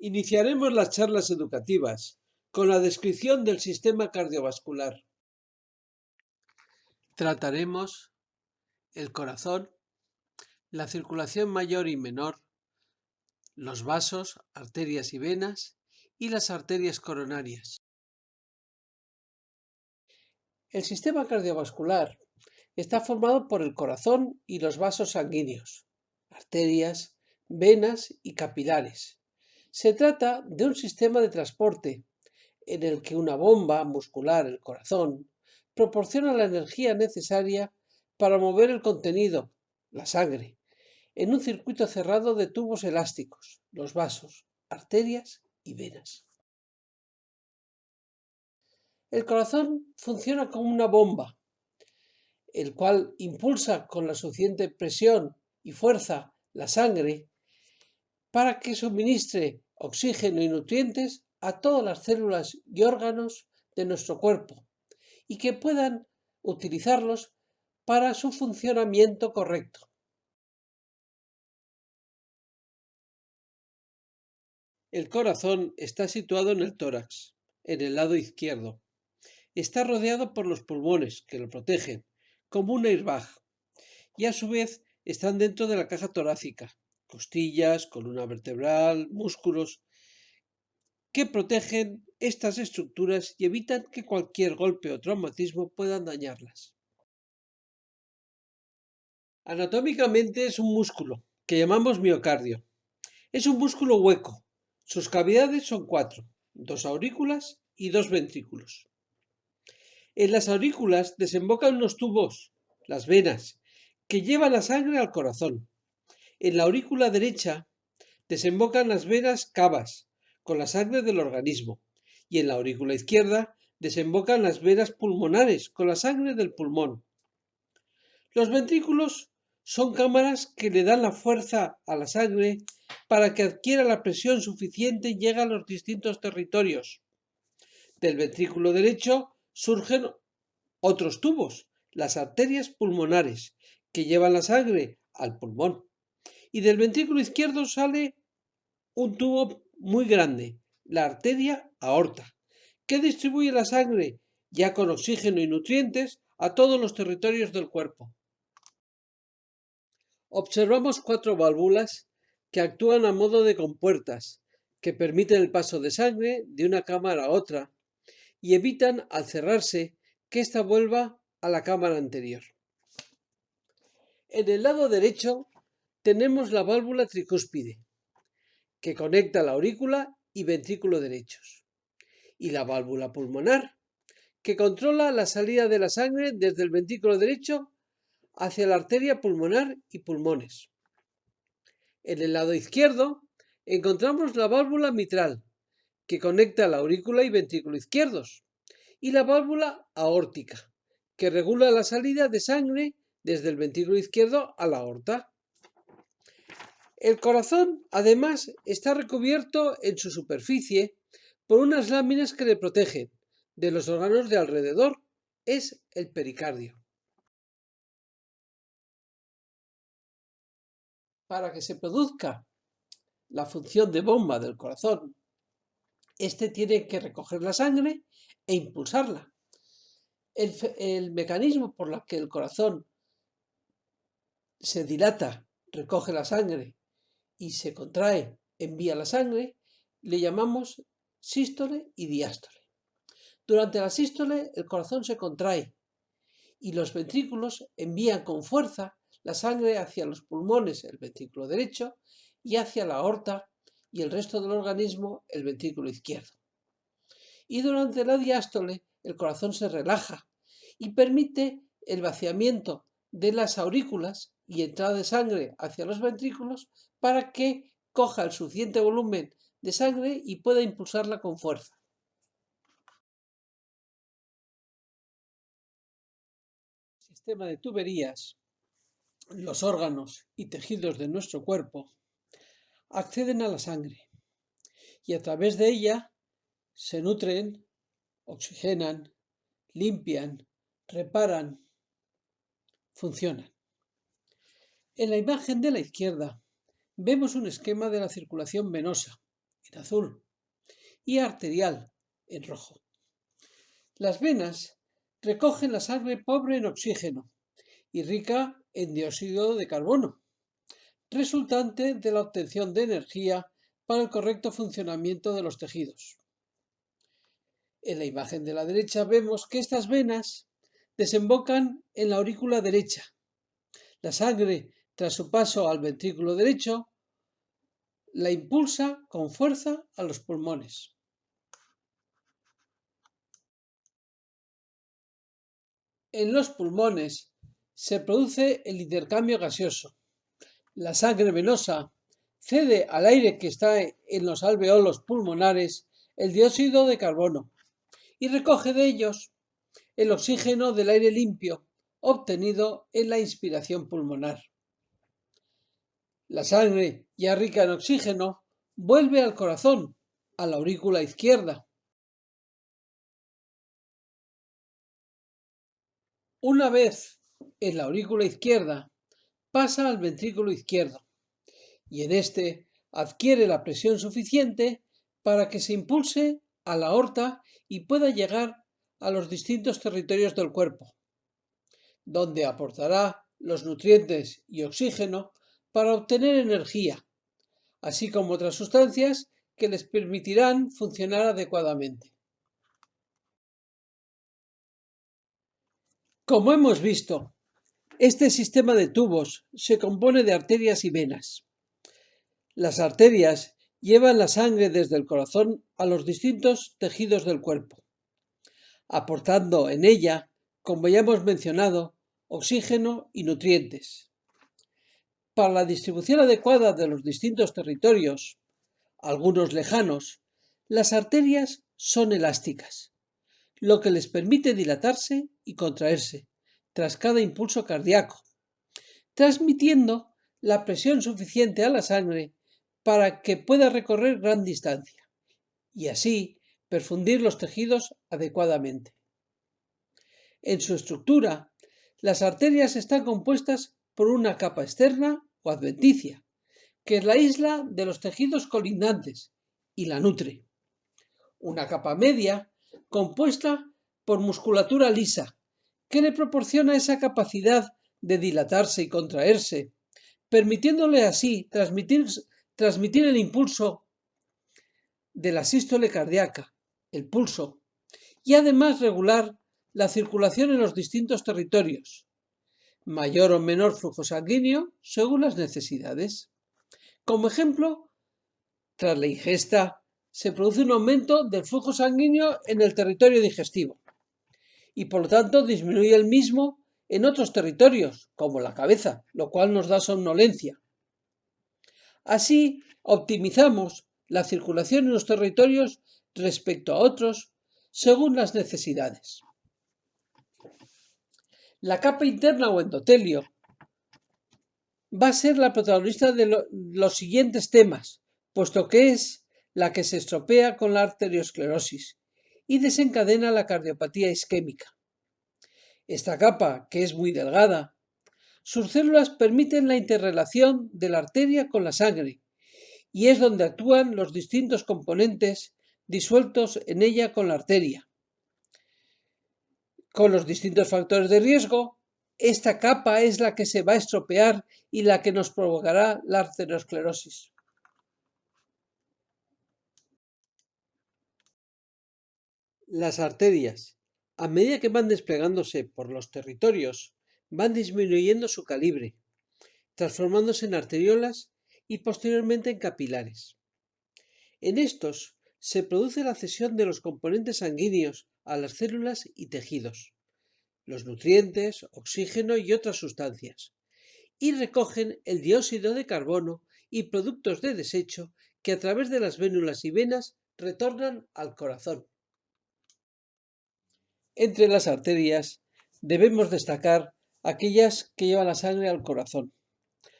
Iniciaremos las charlas educativas con la descripción del sistema cardiovascular. Trataremos el corazón, la circulación mayor y menor, los vasos, arterias y venas y las arterias coronarias. El sistema cardiovascular está formado por el corazón y los vasos sanguíneos, arterias, venas y capilares. Se trata de un sistema de transporte en el que una bomba muscular, el corazón, proporciona la energía necesaria para mover el contenido, la sangre, en un circuito cerrado de tubos elásticos, los vasos, arterias y venas. El corazón funciona como una bomba, el cual impulsa con la suficiente presión y fuerza la sangre para que suministre oxígeno y nutrientes a todas las células y órganos de nuestro cuerpo y que puedan utilizarlos para su funcionamiento correcto. El corazón está situado en el tórax, en el lado izquierdo. Está rodeado por los pulmones, que lo protegen, como un airbag, y a su vez están dentro de la caja torácica, costillas, columna vertebral, músculos, que protegen estas estructuras y evitan que cualquier golpe o traumatismo puedan dañarlas. Anatómicamente es un músculo, que llamamos miocardio. Es un músculo hueco. Sus cavidades son 4, 2 aurículas y 2 ventrículos. En las aurículas desembocan unos tubos, las venas, que llevan la sangre al corazón. En la aurícula derecha desembocan las venas cavas, con la sangre del organismo, y en la aurícula izquierda desembocan las venas pulmonares, con la sangre del pulmón. Los ventrículos son cámaras que le dan la fuerza a la sangre para que adquiera la presión suficiente y llegue a los distintos territorios. Del ventrículo derecho surgen otros tubos, las arterias pulmonares, que llevan la sangre al pulmón. Y del ventrículo izquierdo sale un tubo muy grande, la arteria aorta, que distribuye la sangre, ya con oxígeno y nutrientes, a todos los territorios del cuerpo. Observamos 4 válvulas que actúan a modo de compuertas, que permiten el paso de sangre de una cámara a otra y evitan, al cerrarse, que ésta vuelva a la cámara anterior. En el lado derecho tenemos la válvula tricúspide, que conecta la aurícula y ventrículo derechos, y la válvula pulmonar, que controla la salida de la sangre desde el ventrículo derecho hacia la arteria pulmonar y pulmones. En el lado izquierdo encontramos la válvula mitral, que conecta la aurícula y ventrículo izquierdos, y la válvula aórtica, que regula la salida de sangre desde el ventrículo izquierdo a la aorta. El corazón, además, está recubierto en su superficie por unas láminas que le protegen de los órganos de alrededor. Es el pericardio. Para que se produzca la función de bomba del corazón, este tiene que recoger la sangre e impulsarla. El mecanismo por el que el corazón se dilata, recoge la sangre y se contrae, envía la sangre, le llamamos sístole y diástole. Durante la sístole el corazón se contrae y los ventrículos envían con fuerza la sangre hacia los pulmones, el ventrículo derecho, y hacia la aorta y el resto del organismo, el ventrículo izquierdo. Y durante la diástole el corazón se relaja y permite el vaciamiento de las aurículas y entrada de sangre hacia los ventrículos para que coja el suficiente volumen de sangre y pueda impulsarla con fuerza. El sistema de tuberías, los órganos y tejidos de nuestro cuerpo acceden a la sangre y a través de ella se nutren, oxigenan, limpian, reparan, funcionan. En la imagen de la izquierda vemos un esquema de la circulación venosa. en azul, y arterial, en rojo. Las venas recogen la sangre pobre en oxígeno y rica en dióxido de carbono, resultante de la obtención de energía para el correcto funcionamiento de los tejidos. En la imagen de la derecha vemos que estas venas desembocan en la aurícula derecha. La sangre, tras su paso al ventrículo derecho, la impulsa con fuerza a los pulmones. En los pulmones se produce el intercambio gaseoso. La sangre venosa cede al aire que está en los alveolos pulmonares el dióxido de carbono y recoge de ellos el oxígeno del aire limpio obtenido en la inspiración pulmonar. La sangre, ya rica en oxígeno, vuelve al corazón, a la aurícula izquierda. Una vez en la aurícula izquierda, pasa al ventrículo izquierdo y en este adquiere la presión suficiente para que se impulse a la aorta y pueda llegar a los distintos territorios del cuerpo, donde aportará los nutrientes y oxígeno para obtener energía, así como otras sustancias que les permitirán funcionar adecuadamente. Como hemos visto, este sistema de tubos se compone de arterias y venas. Las arterias llevan la sangre desde el corazón a los distintos tejidos del cuerpo, aportando en ella, como ya hemos mencionado, oxígeno y nutrientes. Para la distribución adecuada de los distintos territorios, algunos lejanos, las arterias son elásticas, lo que les permite dilatarse y contraerse tras cada impulso cardíaco, transmitiendo la presión suficiente a la sangre para que pueda recorrer gran distancia y así perfundir los tejidos adecuadamente. En su estructura, las arterias están compuestas por una capa externa o adventicia, que es la aísla de los tejidos colindantes y la nutre. Una capa media compuesta por musculatura lisa, que le proporciona esa capacidad de dilatarse y contraerse, permitiéndole así transmitir el impulso de la sístole cardíaca, el pulso, y además regular la circulación en los distintos territorios, mayor o menor flujo sanguíneo según las necesidades. Como ejemplo, tras la ingesta se produce un aumento del flujo sanguíneo en el territorio digestivo y por lo tanto disminuye el mismo en otros territorios, como la cabeza, lo cual nos da somnolencia. Así optimizamos la circulación en los territorios respecto a otros según las necesidades. La capa interna o endotelio va a ser la protagonista de los siguientes temas, puesto que es la que se estropea con la arteriosclerosis y desencadena la cardiopatía isquémica. Esta capa, que es muy delgada, sus células permiten la interrelación de la arteria con la sangre y es donde actúan los distintos componentes disueltos en ella con la arteria. Con los distintos factores de riesgo, esta capa es la que se va a estropear y la que nos provocará la arteriosclerosis. Las arterias, a medida que van desplegándose por los territorios, van disminuyendo su calibre, transformándose en arteriolas y posteriormente en capilares. En estos se produce la cesión de los componentes sanguíneos a las células y tejidos, los nutrientes, oxígeno y otras sustancias, y recogen el dióxido de carbono y productos de desecho que a través de las vénulas y venas retornan al corazón. Entre las arterias debemos destacar aquellas que llevan la sangre al corazón.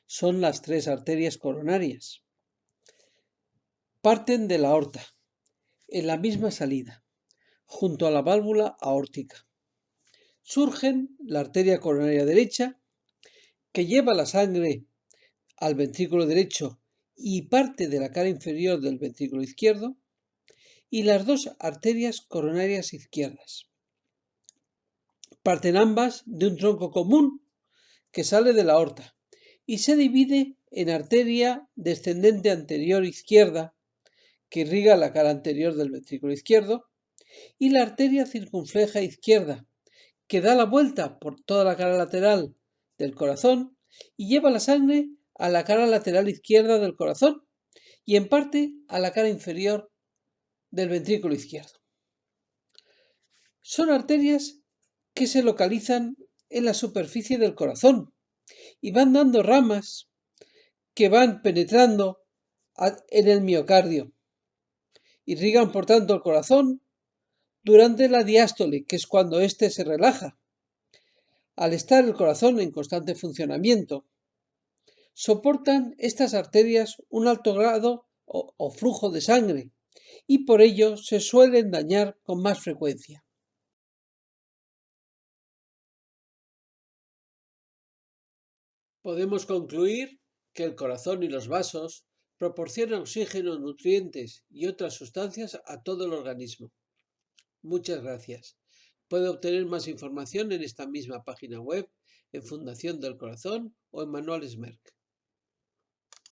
Son las tres arterias coronarias. Parten de la aorta, en la misma salida, junto a la válvula aórtica. Surgen la arteria coronaria derecha, que lleva la sangre al ventrículo derecho y parte de la cara inferior del ventrículo izquierdo, y las dos arterias coronarias izquierdas. Parten ambas de un tronco común que sale de la aorta y se divide en arteria descendente anterior izquierda, que irriga la cara anterior del ventrículo izquierdo, y la arteria circunfleja izquierda, que da la vuelta por toda la cara lateral del corazón y lleva la sangre a la cara lateral izquierda del corazón y en parte a la cara inferior del ventrículo izquierdo. Son arterias que se localizan en la superficie del corazón y van dando ramas que van penetrando en el miocardio. Irrigan por tanto el corazón durante la diástole, que es cuando éste se relaja. Al estar el corazón en constante funcionamiento, soportan estas arterias un alto grado o flujo de sangre y por ello se suelen dañar con más frecuencia. Podemos concluir que el corazón y los vasos proporcionan oxígeno, nutrientes y otras sustancias a todo el organismo. Muchas gracias. Puede obtener más información en esta misma página web, en Fundación del Corazón o en Manuales Merck.